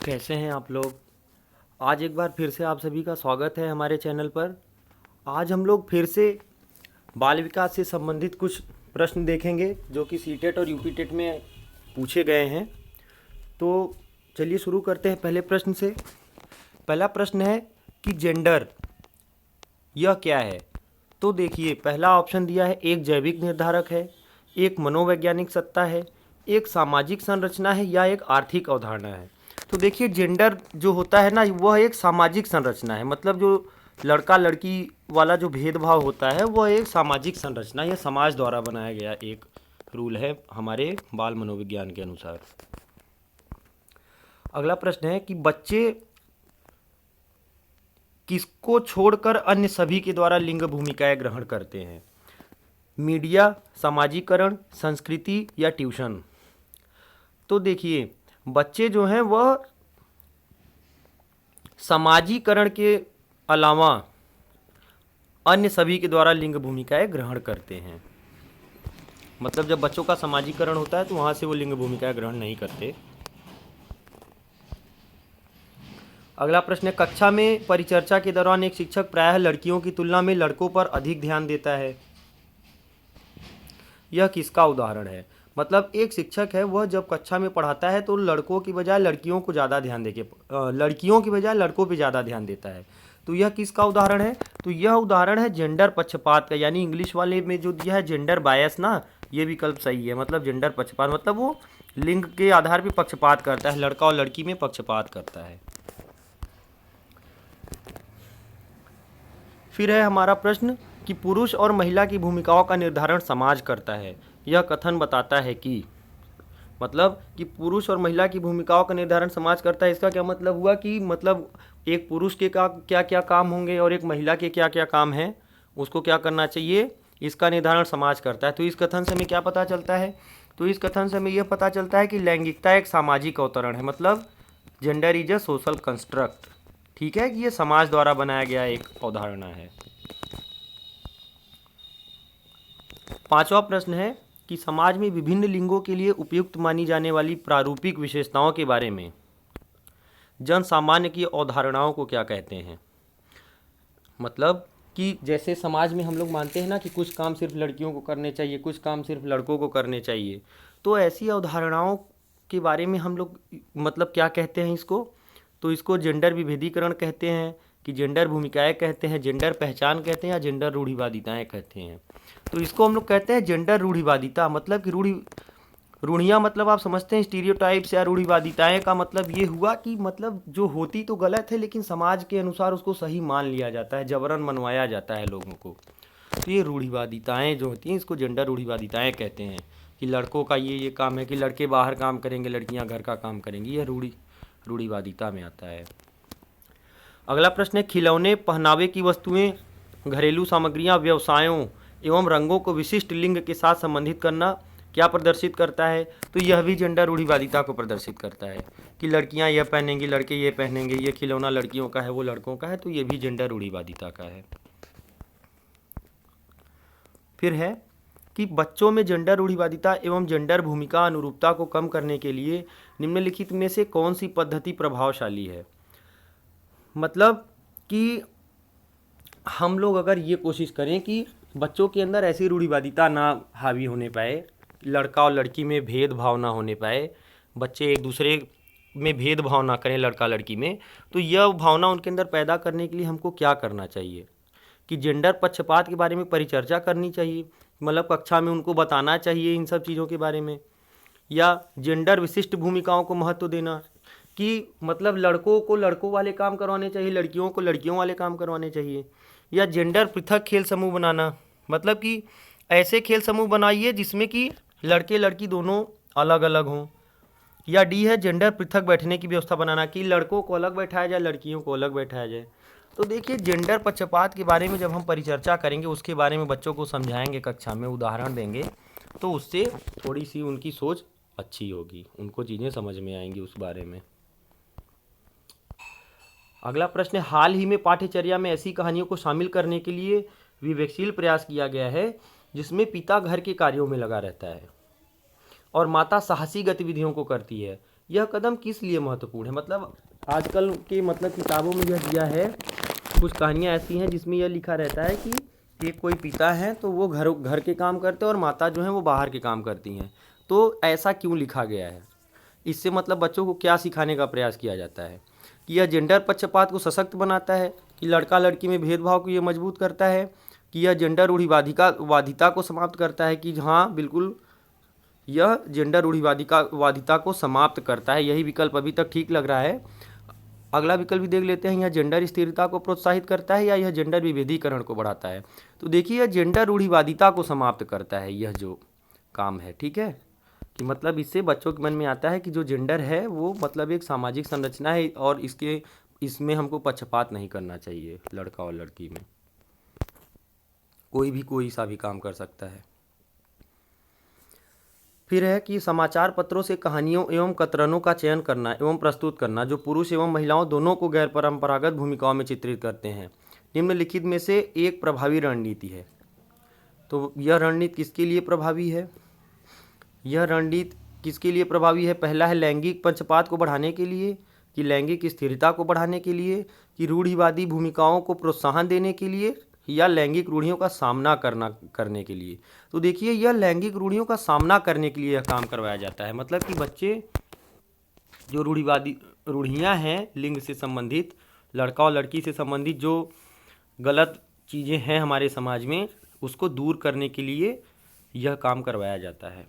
कैसे हैं आप लोग। आज एक बार फिर से आप सभी का स्वागत है हमारे चैनल पर। आज हम लोग फिर से बाल विकास से संबंधित कुछ प्रश्न देखेंगे जो कि सीटेट और यूपीटेट में पूछे गए हैं। तो चलिए शुरू करते हैं पहले प्रश्न से। पहला प्रश्न है कि जेंडर यह क्या है। तो देखिए, पहला ऑप्शन दिया है एक जैविक निर्धारक है, एक मनोवैज्ञानिक सत्ता है, एक सामाजिक संरचना है या एक आर्थिक अवधारणा है। तो देखिए, जेंडर जो होता है ना, वह एक सामाजिक संरचना है। मतलब जो लड़का लड़की वाला जो भेदभाव होता है वह एक सामाजिक संरचना, यह समाज द्वारा बनाया गया एक रूल है हमारे बाल मनोविज्ञान के अनुसार। अगला प्रश्न है कि बच्चे किसको छोड़कर अन्य सभी के द्वारा लिंग भूमिकाएं ग्रहण करते हैं। मीडिया, सामाजिकरण, संस्कृति या ट्यूशन। तो देखिए, बच्चे जो हैं वह सामाजिकरण के अलावा अन्य सभी के द्वारा लिंग भूमिकाएं ग्रहण करते हैं। मतलब जब बच्चों का सामाजिकरण होता है तो वहाँ से वो लिंग भूमिकाएं ग्रहण नहीं करते। अगला प्रश्न है कक्षा में परिचर्चा के दौरान एक शिक्षक प्रायः लड़कियों की तुलना में लड़कों पर अधिक ध्यान देता है। यह किसका उदाहरण है। मतलब एक शिक्षक है, वह जब कक्षा में पढ़ाता है तो लड़कों की बजाय लड़कियों को ज़्यादा ध्यान देके लड़कियों की बजाय लड़कों पे ज़्यादा ध्यान देता है। तो यह किसका उदाहरण है। तो यह उदाहरण है जेंडर पक्षपात का। यानी इंग्लिश वाले में जो दिया है जेंडर बायस ना, ये विकल्प सही है। मतलब जेंडर पक्षपात मतलब वो लिंग के आधार पर पक्षपात करता है, लड़का और लड़की में पक्षपात करता है। फिर है हमारा प्रश्न कि पुरुष और महिला की भूमिकाओं का निर्धारण समाज करता है। यह कथन बताता है कि मतलब कि पुरुष और महिला की भूमिकाओं का निर्धारण समाज करता है। इसका क्या मतलब हुआ कि मतलब एक पुरुष के क्या क्या काम होंगे और एक महिला के क्या क्या काम हैं, उसको क्या करना चाहिए, इसका निर्धारण समाज करता है। तो इस कथन से हमें क्या पता चलता है। तो इस कथन से हमें यह पता चलता है कि लैंगिकता एक सामाजिक अवतरण है। मतलब gender is a social construct. ठीक है, कि ये समाज द्वारा बनाया गया एक अवधारणा है। पांचवा प्रश्न है कि समाज में विभिन्न लिंगों के लिए उपयुक्त मानी जाने वाली प्रारूपिक विशेषताओं के बारे में जन सामान्य की अवधारणाओं को क्या कहते हैं। मतलब कि जैसे समाज में हम लोग मानते हैं ना कि कुछ काम सिर्फ लड़कियों को करने चाहिए, कुछ काम सिर्फ लड़कों को करने चाहिए। तो ऐसी अवधारणाओं के बारे में हम लोग मतलब क्या कहते हैं इसको। तो इसको जेंडर विभेदीकरण कहते हैं, कि जेंडर भूमिकाएं कहते हैं, जेंडर पहचान कहते हैं, या जेंडर रूढ़िवादिताएं कहते हैं। तो इसको हम लोग कहते हैं जेंडर रूढ़िवादिता। मतलब कि रूढ़ियाँ मतलब आप समझते हैं स्टीरियोटाइप्स या रूढ़िवादिताएं का मतलब ये हुआ कि मतलब जो होती तो गलत है लेकिन समाज के अनुसार उसको सही मान लिया जाता है, जबरन मनवाया जाता है लोगों को। तो ये रूढ़िवादिताएं जो होती हैं इसको जेंडर रूढ़िवादिताएं कहते हैं, कि लड़कों का ये काम है कि लड़के बाहर काम करेंगे, लड़कियां घर का काम करेंगी। यह रूढ़िवादिता में आता है। अगला प्रश्न है खिलौने, पहनावे की वस्तुएं, घरेलू सामग्रियां, व्यवसायों एवं रंगों को विशिष्ट लिंग के साथ संबंधित करना क्या प्रदर्शित करता है। तो यह भी जेंडर रूढ़िवादिता को प्रदर्शित करता है, कि लड़कियां यह पहनेंगी, लड़के ये पहनेंगे, ये खिलौना लड़कियों का है वो लड़कों का है। तो यह भी जेंडर रूढ़िवादिता का है। फिर है कि बच्चों में जेंडर रूढ़िवादिता एवं जेंडर भूमिका अनुरूपता को कम करने के लिए निम्नलिखित में से कौन सी पद्धति प्रभावशाली है। मतलब कि हम लोग अगर ये कोशिश करें कि बच्चों के अंदर ऐसी रूढ़िवादिता ना हावी होने पाए, लड़का और लड़की में भेदभाव ना होने पाए, बच्चे एक दूसरे में भेदभाव ना करें लड़का लड़की में, तो यह भावना उनके अंदर पैदा करने के लिए हमको क्या करना चाहिए कि जेंडर पक्षपात के बारे में परिचर्चा करनी चाहिए। मतलब कक्षा में उनको बताना चाहिए इन सब चीज़ों के बारे में, या जेंडर विशिष्ट भूमिकाओं को महत्व देना, कि मतलब लड़कों को लड़कों वाले काम करवाने चाहिए, लड़कियों को लड़कियों वाले काम करवाने चाहिए, या जेंडर पृथक खेल समूह बनाना। मतलब कि ऐसे खेल समूह बनाइए जिसमें कि लड़के लड़की दोनों अलग अलग हों। या डी है जेंडर पृथक बैठने की व्यवस्था बनाना, कि लड़कों को अलग बैठाया जाए, लड़कियों को अलग बैठाया जाए। तो देखिए, जेंडर पक्षपात के बारे में जब हम परिचर्चा करेंगे, उसके बारे में बच्चों को समझाएंगे, कक्षा में उदाहरण देंगे, तो उससे थोड़ी सी उनकी सोच अच्छी होगी, उनको चीज़ें समझ में आएंगी उस बारे में। अगला प्रश्न है हाल ही में पाठ्यचर्या में ऐसी कहानियों को शामिल करने के लिए विवेकशील प्रयास किया गया है जिसमें पिता घर के कार्यों में लगा रहता है और माता साहसी गतिविधियों को करती है। यह कदम किस लिए महत्वपूर्ण है? मतलब आजकल के मतलब किताबों में यह दिया है, कुछ कहानियाँ ऐसी हैं जिसमें यह लिखा रहता है कि एक कोई पिता है तो वो घर घर के काम करते हैं और माता जो है वो बाहर के काम करती हैं। तो ऐसा क्यों लिखा गया है? इससे मतलब बच्चों को क्या सिखाने का प्रयास किया जाता है? कि यह जेंडर पक्षपात को सशक्त बनाता है, कि लड़का लड़की में भेदभाव को ये मजबूत करता है, कि यह जेंडर रूढ़िवादिता को समाप्त करता है? कि हाँ बिल्कुल, यह जेंडर रूढ़िवादिता को समाप्त करता है। यही विकल्प अभी तक ठीक लग रहा है। अगला विकल्प भी देख लेते हैं, यह जेंडर स्थिरता को प्रोत्साहित करता है या यह जेंडर विभेदीकरण को बढ़ाता है? तो देखिए, यह जेंडर रूढ़िवादिता को समाप्त करता है, यह जो काम है। ठीक है, कि मतलब इससे बच्चों के मन में आता है कि जो जेंडर है वो मतलब एक सामाजिक संरचना है और इसमें हमको पक्षपात नहीं करना चाहिए। लड़का और लड़की में कोई सा भी काम कर सकता है। फिर है कि समाचार पत्रों से कहानियों एवं कतरनों का चयन करना एवं प्रस्तुत करना जो पुरुष एवं महिलाओं दोनों को गैर परंपरागत भूमिकाओं में चित्रित करते हैं, निम्नलिखित में से एक प्रभावी रणनीति है। तो यह रणनीति किसके लिए प्रभावी है? यह रणनीति किसके लिए प्रभावी है? पहला है लैंगिक पक्षपात को बढ़ाने के लिए, कि लैंगिक स्थिरता को बढ़ाने के लिए, कि रूढ़िवादी भूमिकाओं को प्रोत्साहन देने के लिए, या लैंगिक रूढ़ियों का सामना करने के लिए। तो देखिए, यह लैंगिक रूढ़ियों का सामना करने के लिए यह काम करवाया जाता है। मतलब कि बच्चे जो रूढ़ियाँ हैं लिंग से संबंधित, लड़का और लड़की से संबंधित जो गलत चीज़ें हैं हमारे समाज में, उसको दूर करने के लिए यह काम करवाया जाता है।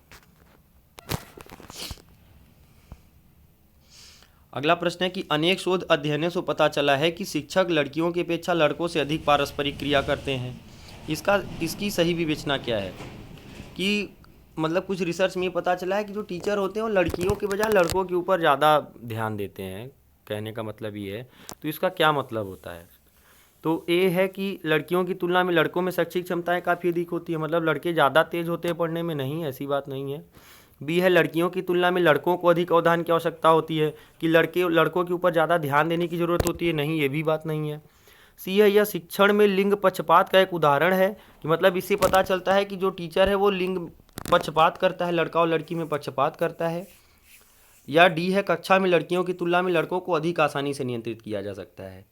अगला प्रश्न है कि अनेक शोध अध्ययनों से पता चला है कि शिक्षक लड़कियों की अपेक्षा लड़कों से अधिक पारस्परिक क्रिया करते हैं। इसकी सही विवेचना क्या है? कि मतलब कुछ रिसर्च में ये पता चला है कि जो टीचर होते हैं वो लड़कियों के बजाय लड़कों के ऊपर ज़्यादा ध्यान देते हैं। कहने का मतलब ये है। तो इसका क्या मतलब होता है? तो ए है कि लड़कियों की तुलना में लड़कों में शैक्षिक क्षमताएं काफ़ी अधिक होती है, मतलब लड़के ज़्यादा तेज होते हैं पढ़ने में। नहीं, ऐसी बात नहीं है। बी है लड़कियों की तुलना में लड़कों को अधिक अवधान की आवश्यकता होती है, कि लड़कों के ऊपर ज़्यादा ध्यान देने की ज़रूरत होती है। नहीं, ये भी बात नहीं है। सी है यह शिक्षण में लिंग पक्षपात का एक उदाहरण है, कि मतलब इससे पता चलता है कि जो टीचर है वो लिंग पक्षपात करता है, लड़का और लड़की में पक्षपात करता है। या डी है कक्षा में लड़कियों की तुलना में लड़कों को अधिक आसानी से नियंत्रित किया जा सकता है।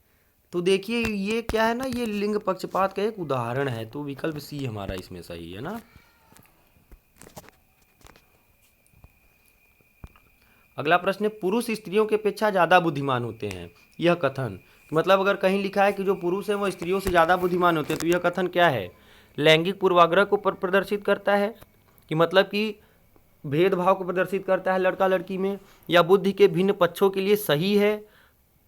तो देखिए, ये क्या है ना, ये लिंग पक्षपात का एक उदाहरण है। तो विकल्प सी हमारा इसमें सही है ना। अगला प्रश्न है पुरुष स्त्रियों की अपेक्षा ज़्यादा बुद्धिमान होते हैं, यह कथन। मतलब अगर कहीं लिखा है कि जो पुरुष हैं वो स्त्रियों से ज़्यादा बुद्धिमान होते हैं, तो यह कथन क्या है? लैंगिक पूर्वाग्रह को प्रदर्शित करता है, कि मतलब कि भेदभाव को प्रदर्शित करता है लड़का लड़की में, या बुद्धि के भिन्न पक्षों के लिए सही है।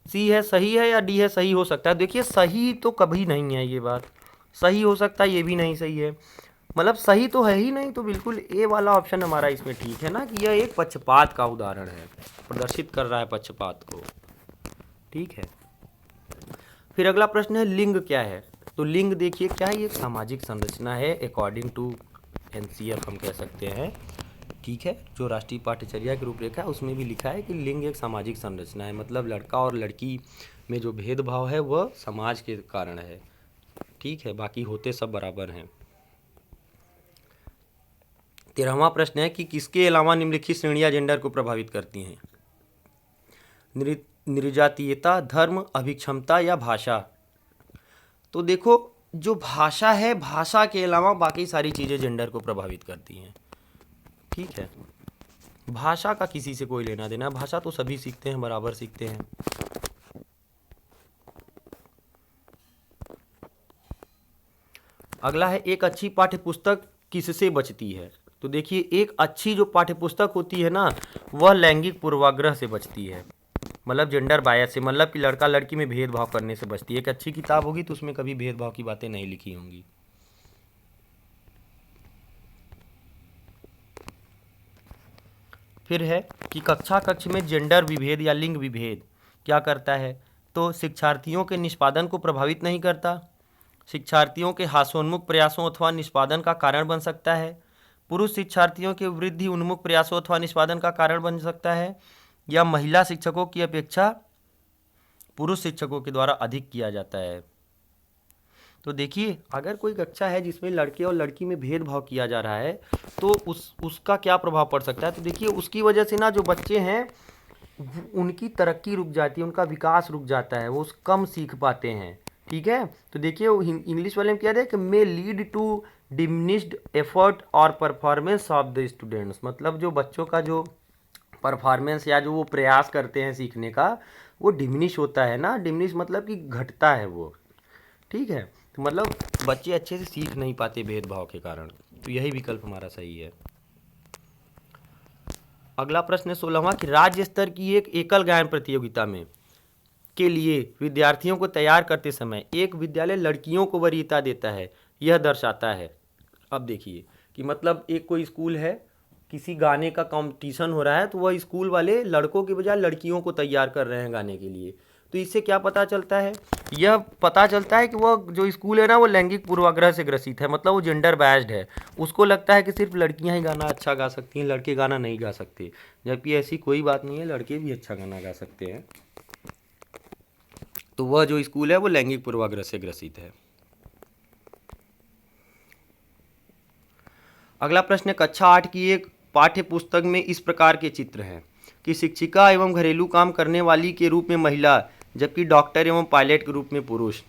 सी है सही है, या डी है सही हो सकता है? देखिए, सही तो कभी नहीं है ये बात। सही हो सकता है, ये भी नहीं सही है। मतलब सही तो है ही नहीं। तो बिल्कुल ए वाला ऑप्शन हमारा इसमें ठीक है ना, कि यह एक पक्षपात का उदाहरण है, प्रदर्शित कर रहा है पक्षपात को। ठीक है। फिर अगला प्रश्न है लिंग क्या है? तो लिंग देखिए क्या है, ये एक सामाजिक संरचना है, अकॉर्डिंग टू एनसीएफ हम कह सकते हैं। ठीक है, जो राष्ट्रीय पाठ्यचर्या की रूपरेखा है उसमें भी लिखा है कि लिंग एक सामाजिक संरचना है, मतलब लड़का और लड़की में जो भेदभाव है वह समाज के कारण है। ठीक है, बाकी होते सब बराबर हैं। 13वां प्रश्न है कि किसके अलावा निम्नलिखित श्रेणियां जेंडर को प्रभावित करती हैं? निर्जातीयता, धर्म, अभिक्षमता या भाषा? तो देखो, जो भाषा है, भाषा के अलावा बाकी सारी चीज़ें जेंडर को प्रभावित करती हैं। ठीक है, भाषा का किसी से कोई लेना देना, भाषा तो सभी सीखते हैं, बराबर सीखते हैं। अगला है एक अच्छी पाठ्यपुस्तक किससे बचती है? तो देखिए, एक अच्छी जो पाठ्यपुस्तक होती है ना, वह लैंगिक पूर्वाग्रह से बचती है, मतलब जेंडर बायस से, मतलब कि लड़का लड़की में भेदभाव करने से बचती है। एक अच्छी किताब होगी तो उसमें कभी भेदभाव की बातें नहीं लिखी होंगी। फिर है कि कक्ष में जेंडर विभेद या लिंग विभेद क्या करता है? तो शिक्षार्थियों के निष्पादन को प्रभावित नहीं करता, शिक्षार्थियों के हास्योन्मुख प्रयासों अथवा निष्पादन का कारण बन सकता है, पुरुष शिक्षार्थियों के वृद्धि उन्मुख प्रयासों अथवा निष्पादन का कारण बन सकता है, या महिला शिक्षकों की अपेक्षा पुरुष शिक्षकों के द्वारा अधिक किया जाता है। तो देखिए, अगर कोई कक्षा है जिसमें लड़के और लड़की में भेदभाव किया जा रहा है तो उसका क्या प्रभाव पड़ सकता है? तो देखिए, उसकी वजह से ना जो बच्चे हैं उनकी तरक्की रुक जाती है, उनका विकास रुक जाता है, वो कम सीख पाते हैं। ठीक है, तो देखिए इंग्लिश वाले में क्या है कि may lead to diminished effort और परफॉर्मेंस ऑफ द स्टूडेंट्स, मतलब जो बच्चों का जो परफॉर्मेंस या जो वो प्रयास करते हैं सीखने का, वो डिमिनिश होता है ना। डिमिनिश मतलब कि घटता है वो। ठीक है, तो मतलब बच्चे अच्छे से सीख नहीं पाते भेदभाव के कारण। तो यही विकल्प हमारा सही है। अगला प्रश्न है 16वां कि राज्य स्तर की एक एकल गायन प्रतियोगिता में के लिए विद्यार्थियों को तैयार करते समय एक विद्यालय लड़कियों को वरीयता देता है, यह दर्शाता है। अब देखिए कि मतलब एक कोई स्कूल है, किसी गाने का कंपटीशन हो रहा है, तो वह स्कूल वाले लड़कों के बजाय लड़कियों को तैयार कर रहे हैं गाने के लिए। तो इससे क्या पता चलता है? यह पता चलता है कि वह जो स्कूल है ना, वो लैंगिक पूर्वाग्रह से ग्रसित है, मतलब वो जेंडर बैस्ड है। उसको लगता है कि सिर्फ लड़कियां ही गाना अच्छा गा सकती हैं, लड़के गाना नहीं गा सकते, जबकि ऐसी कोई बात नहीं है, लड़के भी अच्छा गाना गा सकते हैं। तो वह जो स्कूल है वो लैंगिक पूर्वाग्रह से ग्रसित है। अगला प्रश्न है कक्षा 8 की एक पाठ्य पुस्तक में इस प्रकार के चित्र हैं कि शिक्षिका एवं घरेलू काम करने वाली के रूप में महिला, जबकि डॉक्टर एवं पायलट के रूप में पुरुष।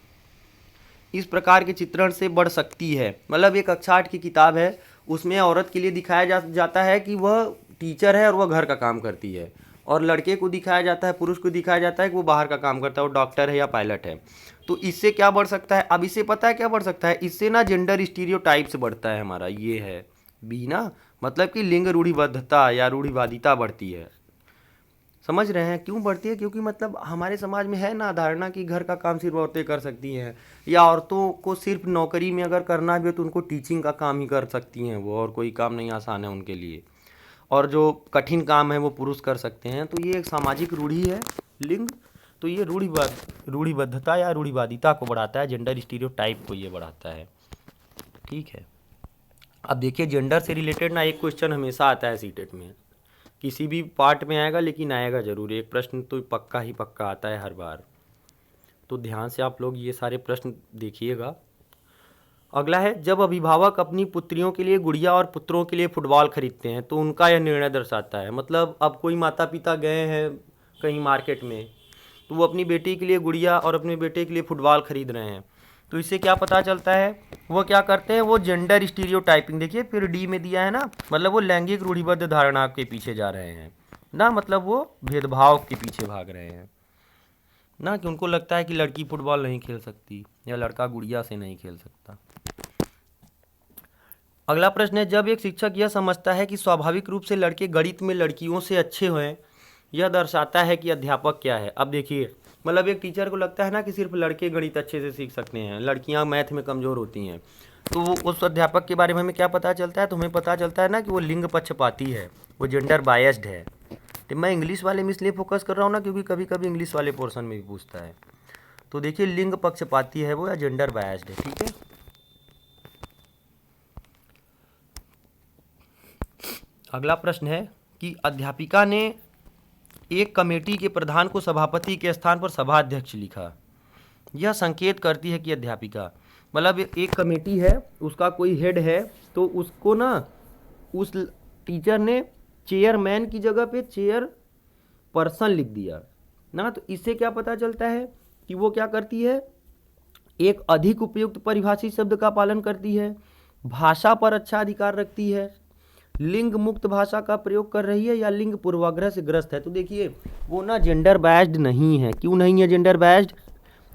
इस प्रकार के चित्रण से बढ़ सकती है, मतलब एक कक्षा 8 की किताब है, उसमें औरत के लिए दिखाया जाता है कि वह टीचर है और वह घर का काम करती है, और लड़के को दिखाया जाता है, पुरुष को दिखाया जाता है कि वो बाहर का काम करता है, वो डॉक्टर है या पायलट है। तो इससे क्या बढ़ सकता है? अब इससे पता है क्या बढ़ सकता है? इससे ना जेंडर स्टीरियोटाइप्स बढ़ता है हमारा, ये है बी ना, मतलब कि लिंग रूढ़िबद्धता या रूढ़िवादिता बढ़ती है। समझ रहे हैं क्यों बढ़ती है? क्योंकि मतलब हमारे समाज में है ना धारणा कि घर का काम सिर्फ औरतें कर सकती हैं, या औरतों को सिर्फ नौकरी में अगर करना भी हो तो उनको टीचिंग का काम ही कर सकती हैं वो, और कोई काम नहीं आसान है उनके लिए, और जो कठिन काम है वो पुरुष कर सकते हैं। तो ये एक सामाजिक रूढ़ी है लिंग, तो ये रूढ़िबद्धता या रूढ़िवादिता को बढ़ाता है, जेंडर स्टीरियोटाइप को ये बढ़ाता है। ठीक है, अब देखिए जेंडर से रिलेटेड ना एक क्वेश्चन हमेशा आता है सीटेट में, किसी भी पार्ट में आएगा लेकिन आएगा जरूर, एक प्रश्न तो पक्का ही पक्का आता है हर बार। तो ध्यान से आप लोग ये सारे प्रश्न देखिएगा। अगला है जब अभिभावक अपनी पुत्रियों के लिए गुड़िया और पुत्रों के लिए फुटबॉल खरीदते हैं तो उनका यह निर्णय दर्शाता है। मतलब अब कोई माता पिता गए हैं कहीं मार्केट में, तो वो अपनी बेटी के लिए गुड़िया और अपने बेटे के लिए फुटबॉल खरीद रहे हैं। तो इससे क्या पता चलता है? वो क्या करते हैं? वो जेंडर स्टीरियोटाइपिंग, देखिए फिर डी में दिया है ना, मतलब वो लैंगिक रूढ़िबद्ध धारणा के पीछे जा रहे हैं ना, मतलब वो भेदभाव के पीछे भाग रहे हैं ना, कि उनको लगता है कि लड़की फुटबॉल नहीं खेल सकती या लड़का गुड़िया से नहीं खेल सकता। अगला प्रश्न है जब एक शिक्षक यह समझता है कि स्वाभाविक रूप से लड़के गणित में लड़कियों से अच्छे हैं, यह दर्शाता है कि अध्यापक क्या है। अब देखिए मतलब एक टीचर को लगता है ना कि सिर्फ लड़के गणित अच्छे से सीख सकते हैं, लड़कियां मैथ में कमज़ोर होती हैं, तो वो उस अध्यापक के बारे में हमें क्या पता चलता है? तो हमें पता चलता है ना कि वो लिंग पक्षपाती है, वो जेंडर बायस्ड है। तो मैं इंग्लिश वाले में इसलिए फोकस कर रहा हूँ ना क्योंकि कभी कभी इंग्लिश वाले पोर्शन में भी पूछता है। तो देखिए लिंग पक्षपाती है वो या जेंडर बायस्ड है। ठीक है, अगला प्रश्न है कि अध्यापिका ने एक कमेटी के प्रधान को सभापति के स्थान पर सभा अध्यक्ष लिखा, यह संकेत करती है कि अध्यापिका, मतलब एक कमेटी है उसका कोई हेड है, तो उसको ना उस टीचर ने चेयरमैन की जगह पे चेयर पर्सन लिख दिया ना। तो इससे क्या पता चलता है कि वो क्या करती है? एक अधिक उपयुक्त परिभाषित शब्द का पालन करती है, भाषा पर अच्छा अधिकार रखती है, लिंग मुक्त भाषा का प्रयोग कर रही है, या लिंग पूर्वाग्रह से ग्रस्त है। तो देखिए वो ना जेंडर बैस्ड नहीं है। क्यों नहीं है जेंडर बैस्ड?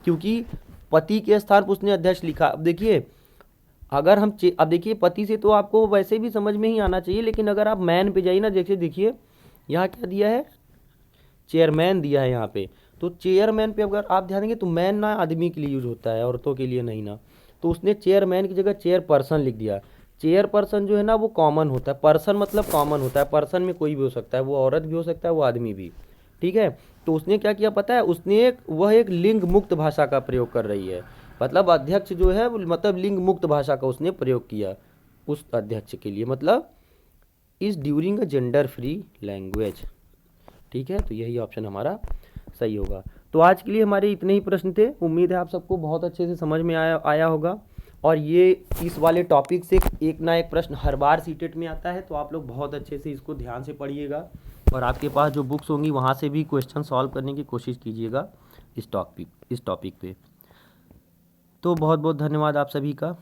क्योंकि पति के स्थान पर उसने अध्यक्ष लिखा। अब देखिए अगर हम अब देखिए पति से तो आपको वैसे भी समझ में ही आना चाहिए, लेकिन अगर आप मैन पे जाइए ना, जैसे देखिए यहाँ क्या दिया है? चेयरमैन दिया है यहाँ पे। तो चेयरमैन पे अगर आप ध्यान देंगे तो मैन ना आदमी के लिए यूज होता है, औरतों के लिए नहीं ना। तो उसने चेयरमैन की जगह चेयर पर्सन लिख दिया। चेयर पर्सन जो है ना वो कॉमन होता है, पर्सन मतलब कॉमन होता है, पर्सन में कोई भी हो सकता है, वो औरत भी हो सकता है, वो आदमी भी। ठीक है, तो उसने क्या किया पता है? उसने एक लिंग मुक्त भाषा का प्रयोग कर रही है, मतलब अध्यक्ष जो है मतलब लिंग मुक्त भाषा का उसने प्रयोग किया उस अध्यक्ष के लिए, मतलब is during a gender free language. ठीक है, तो यही ऑप्शन हमारा सही होगा। तो आज के लिए हमारे इतने ही प्रश्न थे, उम्मीद है आप सबको बहुत अच्छे से समझ में आया होगा। और ये इस वाले टॉपिक से एक ना एक प्रश्न हर बार सीटेट में आता है, तो आप लोग बहुत अच्छे से इसको ध्यान से पढ़िएगा और आपके पास जो बुक्स होंगी वहाँ से भी क्वेश्चन सॉल्व करने की कोशिश कीजिएगा इस टॉपिक पे। तो बहुत बहुत धन्यवाद आप सभी का।